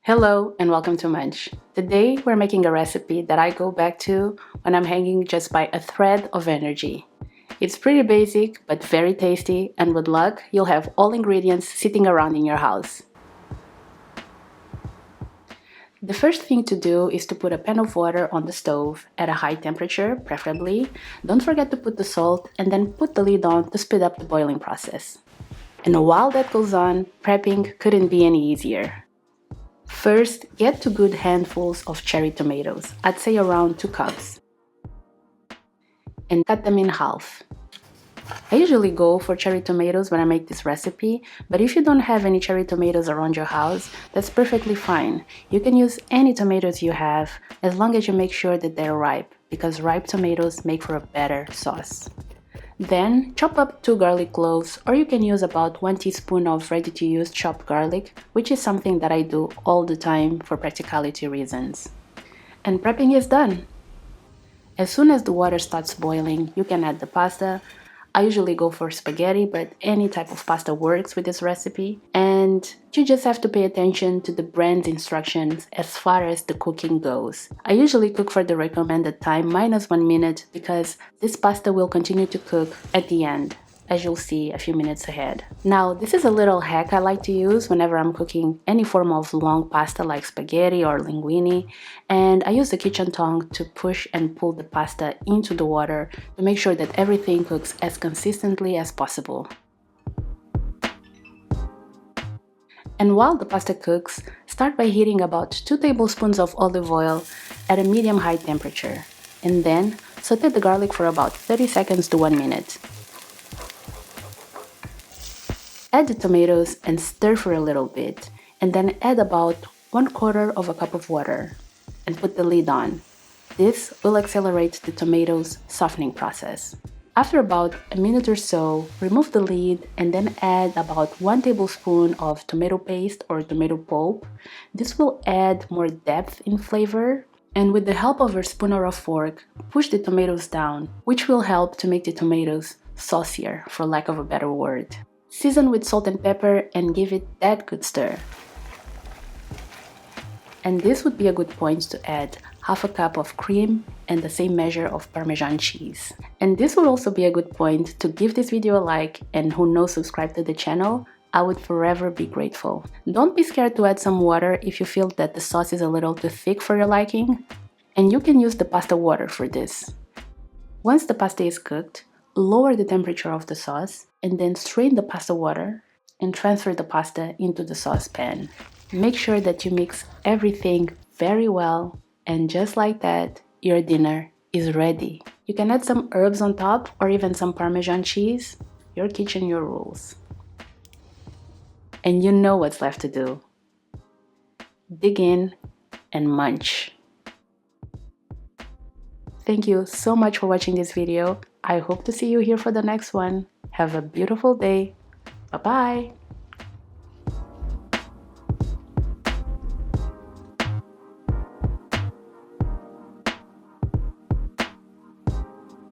Hello and welcome to Munch. Today we're making a recipe that I go back to when I'm hanging just by a thread of energy. It's pretty basic but very tasty, and with luck you'll have all ingredients sitting around in your house. The first thing to do is to put a pan of water on the stove at a high temperature, preferably. Don't forget to put the salt and then put the lid on to speed up the boiling process. And while that goes on, prepping couldn't be any easier. First, get 2 good handfuls of cherry tomatoes, I'd say around 2 cups, and cut them in half. I usually go for cherry tomatoes when I make this recipe, but if you don't have any cherry tomatoes around your house, that's perfectly fine. You can use any tomatoes you have, as long as you make sure that they're ripe, because ripe tomatoes make for a better sauce. Then, chop up 2 garlic cloves, or you can use about 1 teaspoon of ready-to-use chopped garlic, which is something that I do all the time for practicality reasons. And prepping is done! As soon as the water starts boiling, you can add the pasta. I usually go for spaghetti, but any type of pasta works with this recipe. And you just have to pay attention to the brand's instructions as far as the cooking goes. I usually cook for the recommended time minus 1 minute because this pasta will continue to cook at the end, as you'll see a few minutes ahead. Now, this is a little hack I like to use whenever I'm cooking any form of long pasta like spaghetti or linguine, and I use the kitchen tongue to push and pull the pasta into the water to make sure that everything cooks as consistently as possible. And while the pasta cooks, start by heating about 2 tablespoons of olive oil at a medium-high temperature, and then saute the garlic for about 30 seconds to 1 minute. Add the tomatoes and stir for a little bit, and then add about 1/4 cup of water and put the lid on. This will accelerate the tomatoes' softening process. After about a minute or so, remove the lid and then add about 1 tablespoon of tomato paste or tomato pulp. This will add more depth in flavor, and with the help of a spoon or a fork, push the tomatoes down, which will help to make the tomatoes saucier, for lack of a better word. Season with salt and pepper and give it that good stir. And this would be a good point to add 1/2 cup of cream and the same measure of Parmesan cheese. And this would also be a good point to give this video a like, and who knows, subscribe to the channel. I would forever be grateful. Don't be scared to add some water if you feel that the sauce is a little too thick for your liking, and you can use the pasta water for this. Once the pasta is cooked, lower the temperature of the sauce and then strain the pasta water and transfer the pasta into the saucepan. Make sure that you mix everything very well, and just like that, your dinner is ready. You can add some herbs on top or even some Parmesan cheese. Your kitchen, your rules. And you know what's left to do. Dig in and munch. Thank you so much for watching this video. I hope to see you here for the next one. Have a beautiful day. Bye-bye.